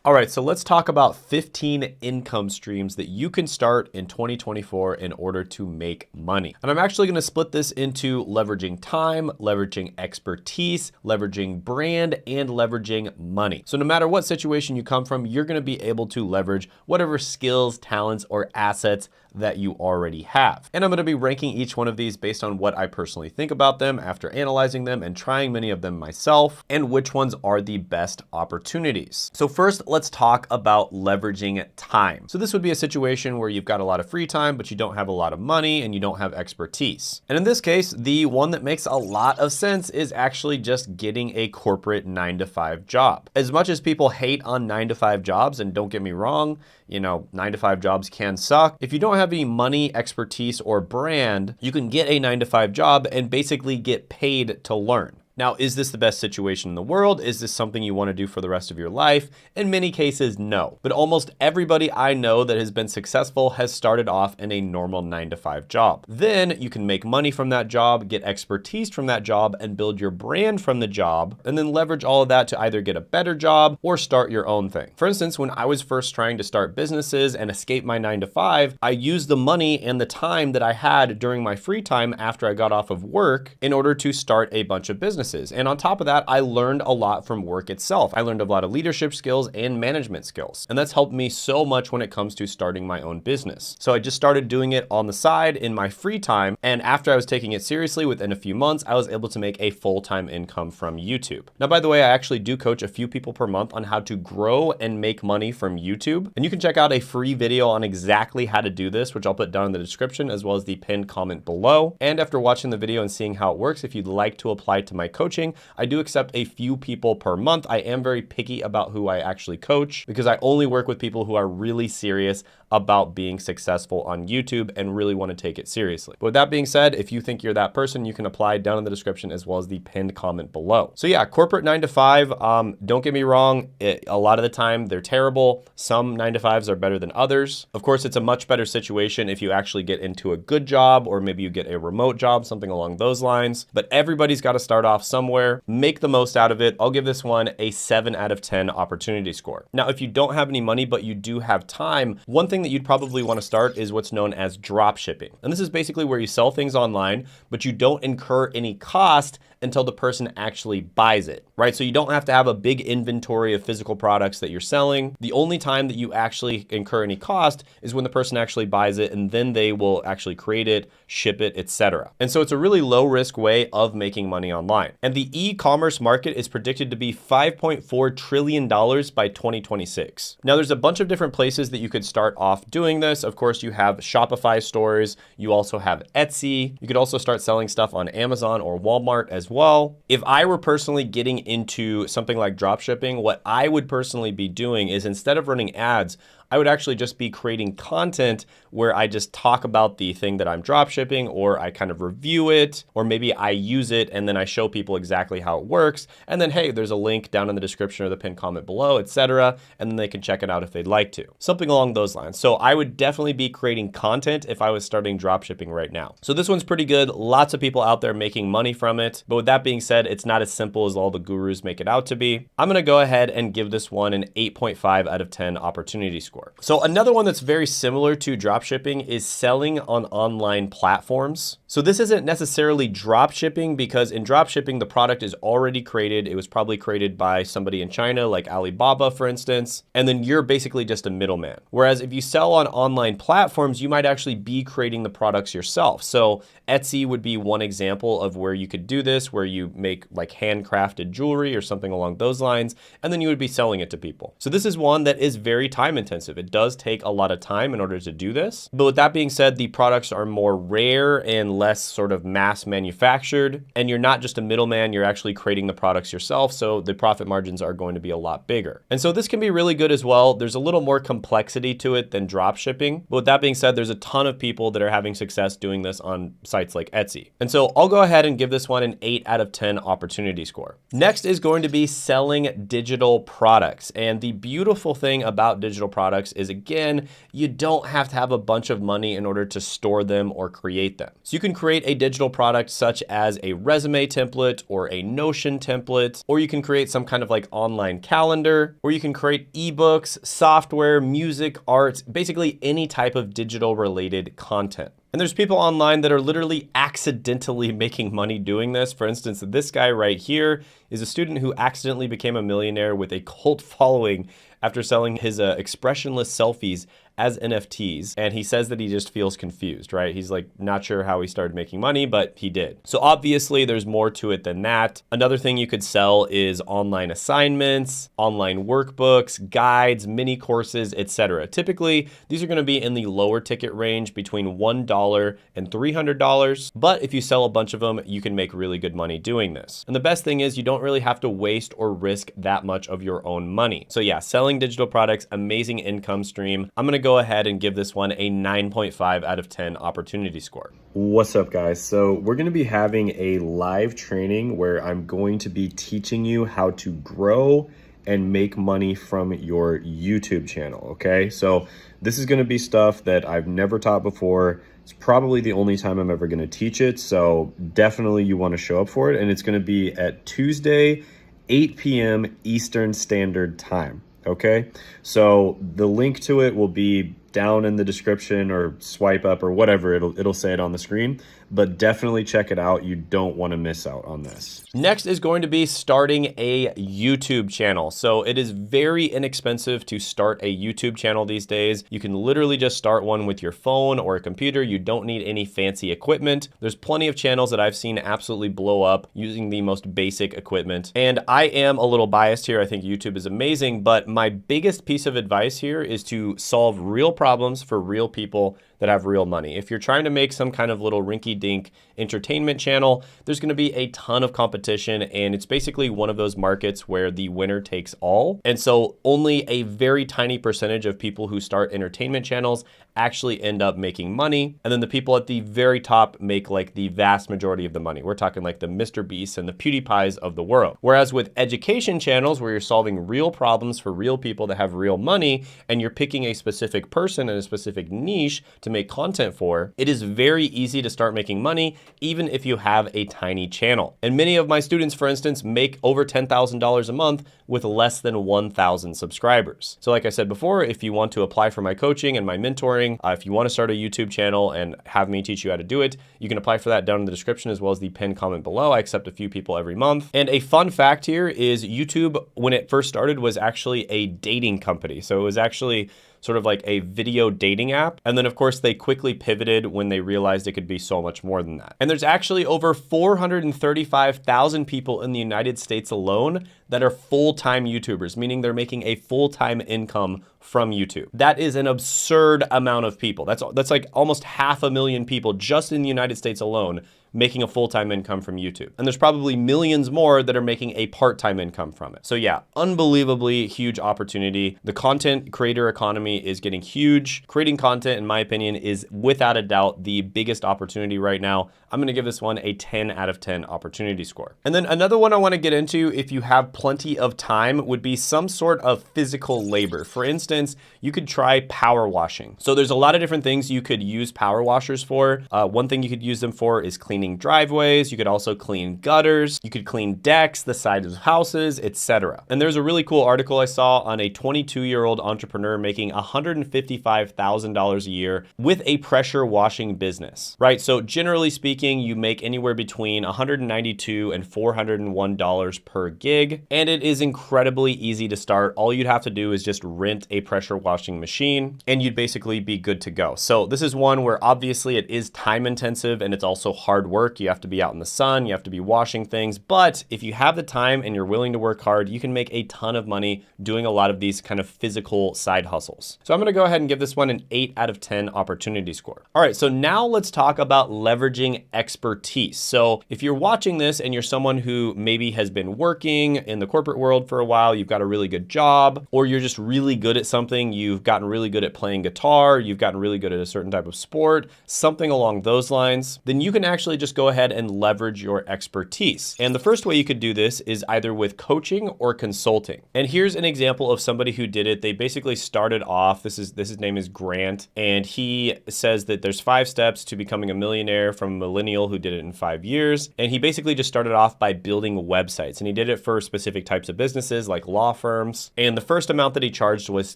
All right, so let's talk about 15 income streams that you can start in 2024 in order to make money. And I'm actually going to split this into leveraging time, leveraging expertise, leveraging brand, and leveraging money. So no matter what situation you come from, you're going to be able to leverage whatever skills, talents, or assets that you already have. And I'm going to be ranking each one of these based on what I personally think about them after analyzing them and trying many of them myself, and which ones are the best opportunities. So first, let's talk about leveraging time. So this would be a situation where you've got a lot of free time, but you don't have a lot of money and you don't have expertise. And in this case, the one that makes a lot of sense is actually just getting a corporate 9-to-5 job. As much as people hate on 9-to-5 jobs, and don't get me wrong, 9-to-5 jobs can suck. If you don't have any money, expertise, or brand, you can get a 9-to-5 job and basically get paid to learn. Now, is this the best situation in the world? Is this something you want to do for the rest of your life? In many cases, no. But almost everybody I know that has been successful has started off in a normal 9-to-5 job. Then you can make money from that job, get expertise from that job, and build your brand from the job, and then leverage all of that to either get a better job or start your own thing. For instance, when I was first trying to start businesses and escape my 9-to-5, I used the money and the time that I had during my free time after I got off of work in order to start a bunch of businesses. And on top of that, I learned a lot from work itself. I learned a lot of leadership skills and management skills. And that's helped me so much when it comes to starting my own business. So I just started doing it on the side in my free time. And after I was taking it seriously, within a few months, I was able to make a full-time income from YouTube. Now, by the way, I actually do coach a few people per month on how to grow and make money from YouTube. And you can check out a free video on exactly how to do this, which I'll put down in the description as well as the pinned comment below. And after watching the video and seeing how it works, if you'd like to apply to my coaching, I do accept a few people per month. I am very picky about who I actually coach because I only work with people who are really serious about being successful on YouTube and really want to take it seriously. But with that being said, if you think you're that person, you can apply down in the description as well as the pinned comment below. So yeah, corporate 9-to-5, don't get me wrong, a lot of the time they're terrible. Some 9-to-5s are better than others. Of course, it's a much better situation if you actually get into a good job, or maybe you get a remote job, something along those lines. But everybody's got to start off somewhere, make the most out of it. I'll give this one a 7 out of 10 opportunity score. Now, if you don't have any money, but you do have time, one thing that you'd probably want to start is what's known as drop shipping. And this is basically where you sell things online, but you don't incur any cost until the person actually buys it, right? So you don't have to have a big inventory of physical products that you're selling. The only time that you actually incur any cost is when the person actually buys it, and then they will actually create it, ship it, etc. And so it's a really low risk way of making money online. And the e-commerce market is predicted to be $5.4 trillion by 2026. Now, there's a bunch of different places that you could start off doing this. Of course, you have Shopify stores. You also have Etsy. You could also start selling stuff on Amazon or Walmart as well. If I were personally getting into something like dropshipping, what I would personally be doing is, instead of running ads, I would actually just be creating content where I just talk about the thing that I'm dropshipping, or I kind of review it, or maybe I use it and then I show people exactly how it works. And then, hey, there's a link down in the description or the pinned comment below, etc. And then they can check it out if they'd like to. Something along those lines. So I would definitely be creating content if I was starting dropshipping right now. So this one's pretty good. Lots of people out there making money from it. But with that being said, it's not as simple as all the gurus make it out to be. I'm going to go ahead and give this one an 8.5 out of 10 opportunity score. So another one that's very similar to dropshipping is selling on online platforms. So this isn't necessarily dropshipping, because in dropshipping, the product is already created. It was probably created by somebody in China, like Alibaba, for instance, and then you're basically just a middleman. Whereas if you sell on online platforms, you might actually be creating the products yourself. So Etsy would be one example of where you could do this, where you make like handcrafted jewelry or something along those lines, and then you would be selling it to people. So this is one that is very time intensive. It does take a lot of time in order to do this. But with that being said, the products are more rare and less sort of mass manufactured, and you're not just a middleman, you're actually creating the products yourself. So the profit margins are going to be a lot bigger. And so this can be really good as well. There's a little more complexity to it than drop shipping. But with that being said, there's a ton of people that are having success doing this on sites like Etsy. And so I'll go ahead and give this one an 8 out of 10 opportunity score. Next is going to be selling digital products. And the beautiful thing about digital products is, again, you don't have to have a bunch of money in order to store them or create them. So you can create a digital product such as a resume template or a Notion template, or you can create some kind of like online calendar, or you can create ebooks, software, music, art, basically any type of digital related content. And there's people online that are literally accidentally making money doing this. For instance, this guy right here is a student who accidentally became a millionaire with a cult following after selling his expressionless selfies as NFTs. And he says that he just feels confused, right? He's like not sure how he started making money, but he did. So obviously there's more to it than that. Another thing you could sell is online assignments, online workbooks, guides, mini courses, etc. Typically, these are going to be in the lower ticket range between $1 and $300. But if you sell a bunch of them, you can make really good money doing this. And the best thing is you don't really have to waste or risk that much of your own money. So yeah, selling digital products, amazing income stream. I'm going to go ahead and give this one a 9.5 out of 10 opportunity score. What's up, guys? So we're going to be having a live training where I'm going to be teaching you how to grow and make money from your YouTube channel, okay? So this is going to be stuff that I've never taught before. It's probably the only time I'm ever going to teach it, so definitely you want to show up for it. And it's going to be at Tuesday, 8 p.m. Eastern Standard Time. Okay, so the link to it will be down in the description, or swipe up or whatever, it'll say it on the screen, but definitely check it out. You don't want to miss out on this. Next is going to be starting a YouTube channel. So it is very inexpensive to start a YouTube channel these days. You can literally just start one with your phone or a computer. You don't need any fancy equipment. There's plenty of channels that I've seen absolutely blow up using the most basic equipment. And I am a little biased here. I think YouTube is amazing, but my biggest piece of advice here is to solve real problems for real people that have real money. If you're trying to make some kind of little rinky-dink entertainment channel, there's going to be a ton of competition, and it's basically one of those markets where the winner takes all. And so only a very tiny percentage of people who start entertainment channels actually end up making money. And then the people at the very top make like the vast majority of the money. We're talking like the Mr. Beasts and the PewDiePies of the world. Whereas with education channels where you're solving real problems for real people that have real money, and you're picking a specific person and a specific niche to make content for, it is very easy to start making money even if you have a tiny channel. And many of my students, for instance, make over $10,000 a month with less than 1,000 subscribers. So like I said before, if you want to apply for my coaching and my mentoring, if you want to start a YouTube channel and have me teach you how to do it, you can apply for that down in the description as well as the pinned comment below. I accept a few people every month. And a fun fact here is YouTube, when it first started, was actually a dating company. So it was actually sort of like a video dating app. And then of course they quickly pivoted when they realized it could be so much more than that. And there's actually over 435,000 people in the United States alone that are full-time YouTubers, meaning they're making a full-time income from YouTube. That is an absurd amount of people. That's like almost 500,000 people just in the United States alone making a full-time income from YouTube. And there's probably millions more that are making a part-time income from it. So yeah, unbelievably huge opportunity. The content creator economy is getting huge. Creating content, in my opinion, is without a doubt the biggest opportunity right now. I'm gonna give this one a 10 out of 10 opportunity score. And then another one I wanna get into, if you have plenty of time, would be some sort of physical labor. For instance, you could try power washing. So there's a lot of different things you could use power washers for. One thing you could use them for is cleaning driveways. You could also clean gutters. You could clean decks, the sides of houses, etc. And there's a really cool article I saw on a 22-year-old entrepreneur making $155,000 a year with a pressure washing business, right? So generally speaking, you make anywhere between $192 and $401 per gig, and it is incredibly easy to start. All you'd have to do is just rent a pressure washing machine, and you'd basically be good to go. So this is one where obviously it is time intensive and it's also hard work. You have to be out in the sun, you have to be washing things, but if you have the time and you're willing to work hard, you can make a ton of money doing a lot of these kind of physical side hustles. So I'm gonna go ahead and give this one an 8 out of 10 opportunity score. All right, so now let's talk about leveraging expertise. So if you're watching this and you're someone who maybe has been working in the corporate world for a while, you've got a really good job, or you're just really good at something, you've gotten really good at playing guitar, you've gotten really good at a certain type of sport, something along those lines, then you can actually essentially just go ahead and leverage your expertise. And the first way you could do this is either with coaching or consulting. And here's an example of somebody who did it. They basically started off, his name is Grant, and he says that there's 5 steps to becoming a millionaire from a millennial who did it in 5 years. And he basically just started off by building websites, and he did it for specific types of businesses like law firms. And the first amount that he charged was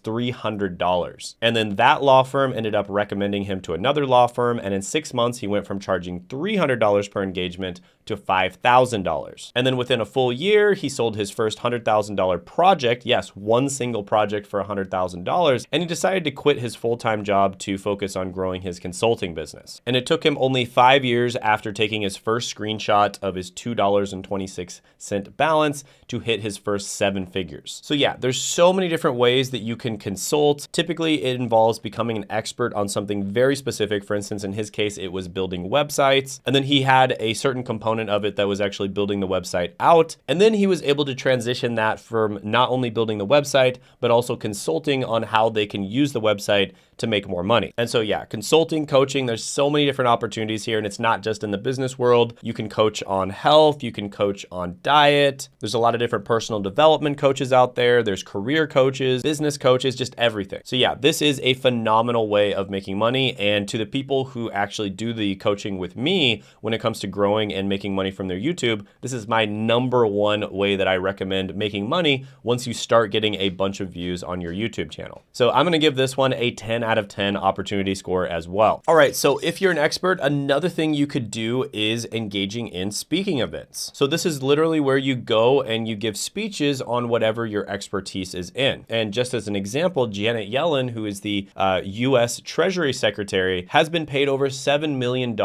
$300. And then that law firm ended up recommending him to another law firm. And in 6 months, he went from charging $300 per engagement to $5,000. And then within a full year, he sold his first $100,000 project. Yes, one single project for $100,000. And he decided to quit his full-time job to focus on growing his consulting business. And it took him only 5 years after taking his first screenshot of his $2.26 balance to hit his first 7 figures. So yeah, there's so many different ways that you can consult. Typically, it involves becoming an expert on something very specific. For instance, in his case, it was building websites. And then he had a certain component of it that was actually building the website out. And then he was able to transition that from not only building the website, but also consulting on how they can use the website to make more money. And so yeah, consulting, coaching, there's so many different opportunities here, and it's not just in the business world. You can coach on health, you can coach on diet. There's a lot of different personal development coaches out there. There's career coaches, business coaches, just everything. So yeah, this is a phenomenal way of making money. And to the people who actually do the coaching with me, when it comes to growing and making money from their YouTube, this is my #1 way that I recommend making money once you start getting a bunch of views on your YouTube channel. So I'm gonna give this one a 10 out of 10 opportunity score as well. All right, so if you're an expert, another thing you could do is engaging in speaking events. So this is literally where you go and you give speeches on whatever your expertise is in. And just as an example, Janet Yellen, who is the US Treasury Secretary, has been paid over $7 million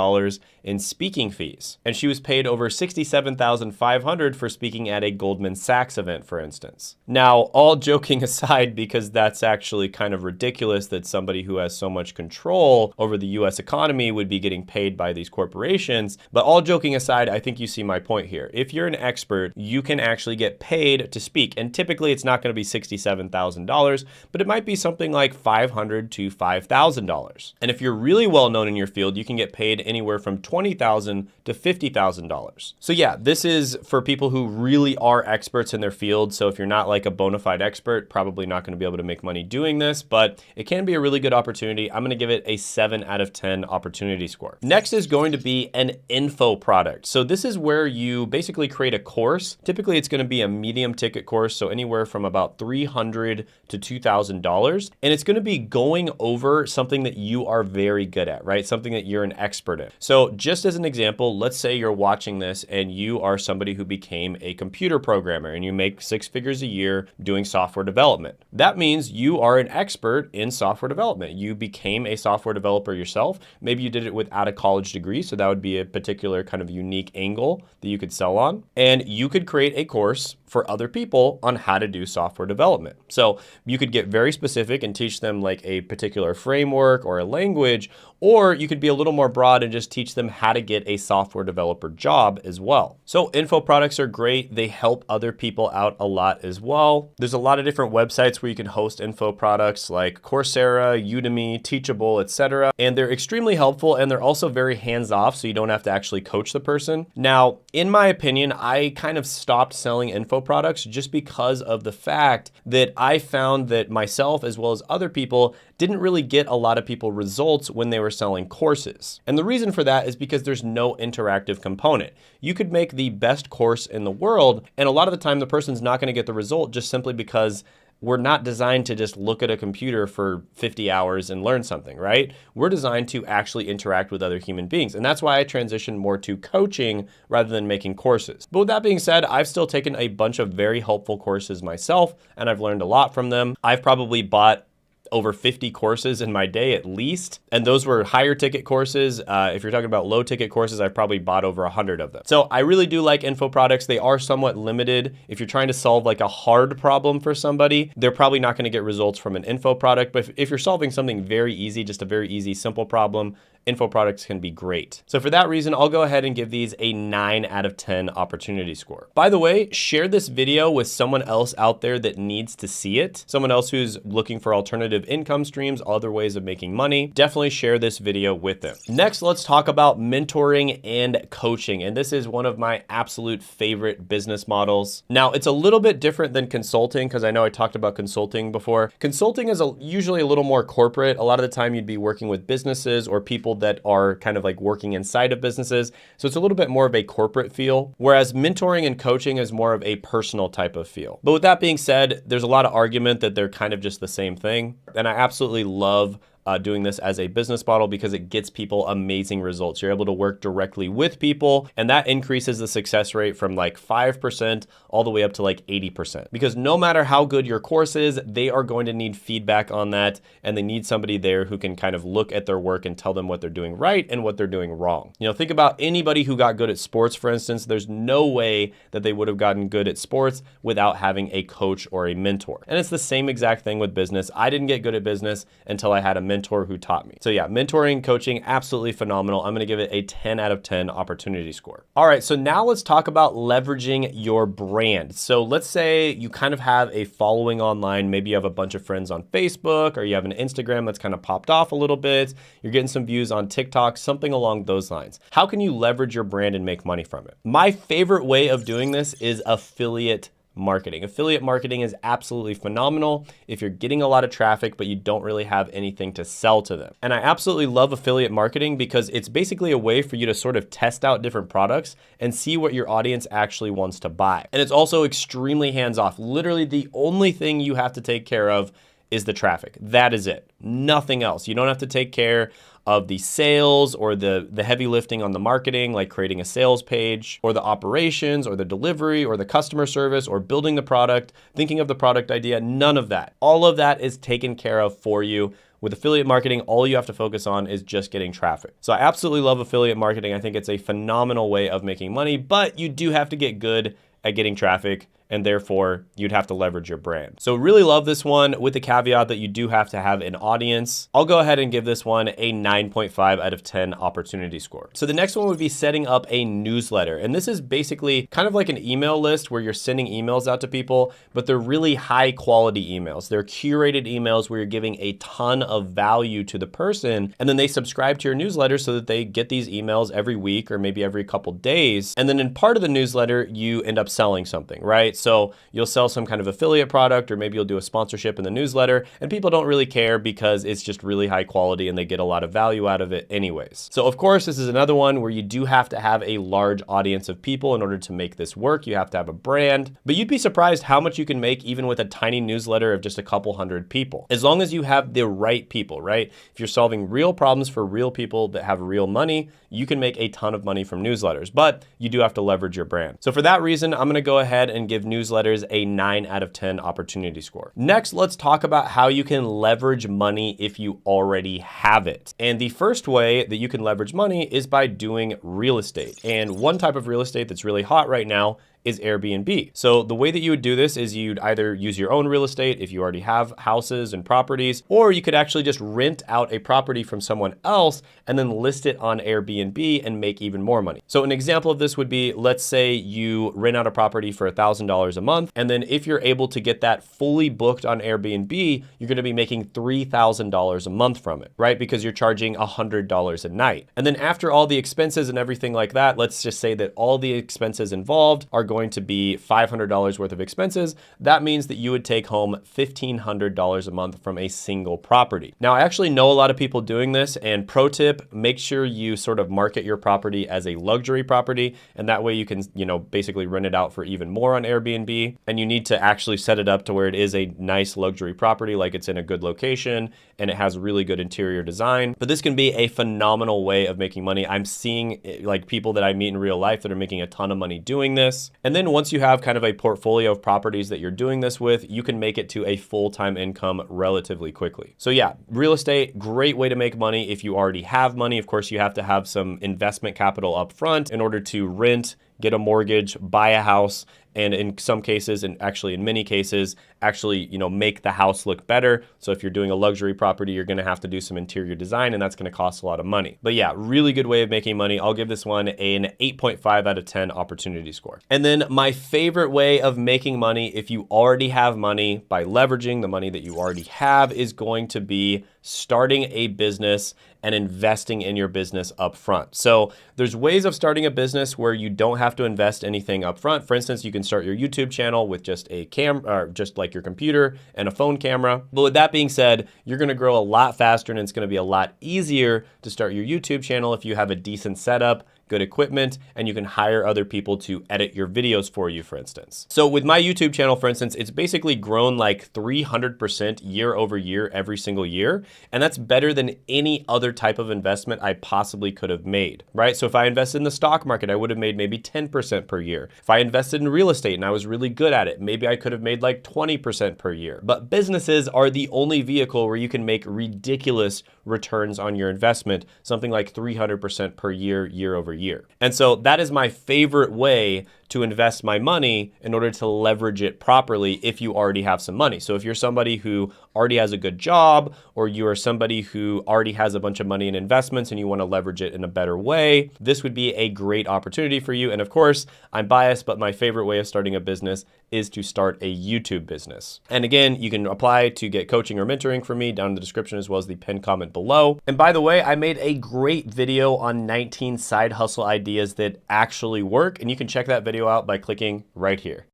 in speaking fees. And she was paid over $67,500 for speaking at a Goldman Sachs event, for instance. Now, all joking aside, because that's actually kind of ridiculous that somebody who has so much control over the US economy would be getting paid by these corporations. But all joking aside, I think you see my point here. If you're an expert, you can actually get paid to speak. And typically it's not going to be $67,000, but it might be something like $500 to $5,000. And if you're really well known in your field, you can get paid anywhere from $20,000 to $50,000. So yeah, this is for people who really are experts in their field. So if you're not like a bona fide expert, probably not going to be able to make money doing this, but it can be a really good opportunity. I'm going to give it a 7 out of 10 opportunity score. Next is going to be an info product. So this is where you basically create a course. Typically it's going to be a medium ticket course, so anywhere from about $300 to $2,000. And it's going to be going over something that you are very good at, right? Something that you're an expert in. So just as an example, let's say you're watching this and you are somebody who became a computer programmer and you make 6 figures a year doing software development. That means you are an expert in software development. You became a software developer yourself. Maybe you did it without a college degree, so that would be a particular kind of unique angle that you could sell on. And you could create a course for other people on how to do software development. So you could get very specific and teach them like a particular framework or a language, or you could be a little more broad and just teach them how to get a software developer job as well. So info products are great. They help other people out a lot as well. There's a lot of different websites where you can host info products like Coursera, Udemy, Teachable, etc. And they're extremely helpful, and they're also very hands-off, so you don't have to actually coach the person. Now, in my opinion, I kind of stopped selling info products just because of the fact that I found that myself as well as other people didn't really get a lot of people results when they were selling courses. And the reason for that is because there's no interactive component. You could make the best course in the world, and a lot of the time the person's not going to get the result just simply because we're not designed to just look at a computer for 50 hours and learn something, right? We're designed to actually interact with other human beings. And that's why I transitioned more to coaching rather than making courses. But with that being said, I've still taken a bunch of very helpful courses myself, and I've learned a lot from them. I've probably bought over 50 courses in my day at least. And those were higher ticket courses. If you're talking about low ticket courses, I've probably bought over 100 of them. So I really do like info products. They are somewhat limited. If you're trying to solve like a hard problem for somebody, they're probably not going to get results from an info product. But if you're solving something very easy, just a very easy, simple problem, info products can be great. So for that reason, I'll go ahead and give these a 9 out of 10 opportunity score. By the way, share this video with someone else out there that needs to see it. Someone else who's looking for alternative income streams, other ways of making money. Definitely share this video with them. Next, let's talk about mentoring and coaching. And this is one of my absolute favorite business models. Now, it's a little bit different than consulting because I know I talked about consulting before. Consulting is usually a little more corporate. A lot of the time you'd be working with businesses or people that are kind of like working inside of businesses. So it's a little bit more of a corporate feel, whereas mentoring and coaching is more of a personal type of feel. But with that being said, there's a lot of argument that they're kind of just the same thing. And I absolutely love doing this as a business model because it gets people amazing results. You're able to work directly with people, and that increases the success rate from like 5% all the way up to like 80%. Because no matter how good your course is, they are going to need feedback on that, and they need somebody there who can kind of look at their work and tell them what they're doing right and what they're doing wrong. You know, think about anybody who got good at sports, for instance. There's no way that they would have gotten good at sports without having a coach or a mentor. And it's the same exact thing with business. I didn't get good at business until I had a mentor who taught me. So yeah, mentoring, coaching, absolutely phenomenal. I'm gonna give it a 10 out of 10 opportunity score. All right, so now let's talk about leveraging your brand. So let's say you kind of have a following online. Maybe you have a bunch of friends on Facebook, or you have an Instagram that's kind of popped off a little bit. You're getting some views on TikTok, something along those lines. How can you leverage your brand and make money from it? My favorite way of doing this is affiliate marketing. Affiliate marketing is absolutely phenomenal if you're getting a lot of traffic, but you don't really have anything to sell to them. And I absolutely love affiliate marketing because it's basically a way for you to sort of test out different products and see what your audience actually wants to buy. And it's also extremely hands-off. Literally the only thing you have to take care of is the traffic. That is it. Nothing else. You don't have to take care of the sales or the heavy lifting on the marketing, like creating a sales page, or the operations or the delivery or the customer service or building the product, thinking of the product idea, none of that. All of that is taken care of for you. With affiliate marketing, all you have to focus on is just getting traffic. So I absolutely love affiliate marketing. I think it's a phenomenal way of making money, but you do have to get good at getting traffic, and therefore you'd have to leverage your brand. So really love this one with the caveat that you do have to have an audience. I'll go ahead and give this one a 9.5 out of 10 opportunity score. So the next one would be setting up a newsletter. And this is basically kind of like an email list where you're sending emails out to people, but they're really high quality emails. They're curated emails where you're giving a ton of value to the person, and then they subscribe to your newsletter so that they get these emails every week or maybe every couple days. And then in part of the newsletter, you end up selling something, right? So you'll sell some kind of affiliate product, or maybe you'll do a sponsorship in the newsletter, and people don't really care because it's just really high quality and they get a lot of value out of it anyways. So of course, this is another one where you do have to have a large audience of people in order to make this work. You have to have a brand, but you'd be surprised how much you can make even with a tiny newsletter of just a couple hundred people. As long as you have the right people, right? If you're solving real problems for real people that have real money, you can make a ton of money from newsletters, but you do have to leverage your brand. So for that reason, I'm gonna go ahead and give newsletters a 9 out of 10 opportunity score. Next, let's talk about how you can leverage money if you already have it. And the first way that you can leverage money is by doing real estate. And one type of real estate that's really hot right now is Airbnb. So the way that you would do this is you'd either use your own real estate if you already have houses and properties, or you could actually just rent out a property from someone else and then list it on Airbnb and make even more money. So an example of this would be, let's say you rent out a property for $1,000 a month, and then if you're able to get that fully booked on Airbnb, you're gonna be making $3,000 a month from it, right? Because you're charging $100 a night. And then after all the expenses and everything like that, let's just say that all the expenses involved are going to be $500 worth of expenses. That means that you would take home $1,500 a month from a single property. Now, I actually know a lot of people doing this, and pro tip, make sure you sort of market your property as a luxury property, and that way you can, basically rent it out for even more on Airbnb. And you need to actually set it up to where it is a nice luxury property, like it's in a good location and it has really good interior design. But this can be a phenomenal way of making money. I'm seeing like people that I meet in real life that are making a ton of money doing this. And then once you have kind of a portfolio of properties that you're doing this with, you can make it to a full-time income relatively quickly. So yeah, real estate, great way to make money if you already have money. Of course, you have to have some investment capital up front in order to rent get a mortgage, buy a house, and in some cases, and actually in many cases, actually, make the house look better. So if you're doing a luxury property, you're gonna have to do some interior design, and that's gonna cost a lot of money. But yeah, really good way of making money. I'll give this one an 8.5 out of 10 opportunity score. And then my favorite way of making money, if you already have money, by leveraging the money that you already have, is going to be starting a business and investing in your business up front. So there's ways of starting a business where you don't have to invest anything up front. For instance, you can start your YouTube channel with just a camera, or just like your computer and a phone camera. But with that being said, you're gonna grow a lot faster, and it's gonna be a lot easier to start your YouTube channel if you have a decent setup, good equipment, and you can hire other people to edit your videos for you, for instance. So with my YouTube channel, for instance, it's basically grown like 300% year over year, every single year. And that's better than any other type of investment I possibly could have made, right? So if I invested in the stock market, I would have made maybe 10% per year. If I invested in real estate and I was really good at it, maybe I could have made like 20% per year. But businesses are the only vehicle where you can make ridiculous returns on your investment, something like 300% per year, year over year. And so that is my favorite way to invest my money in order to leverage it properly if you already have some money. So if you're somebody who already has a good job, or you are somebody who already has a bunch of money in investments and you want to leverage it in a better way, this would be a great opportunity for you. And of course, I'm biased, but my favorite way of starting a business is to start a YouTube business. And again, you can apply to get coaching or mentoring from me down in the description, as well as the pinned comment below. And by the way, I made a great video on 19 side hustle ideas that actually work, and you can check that video out by clicking right here.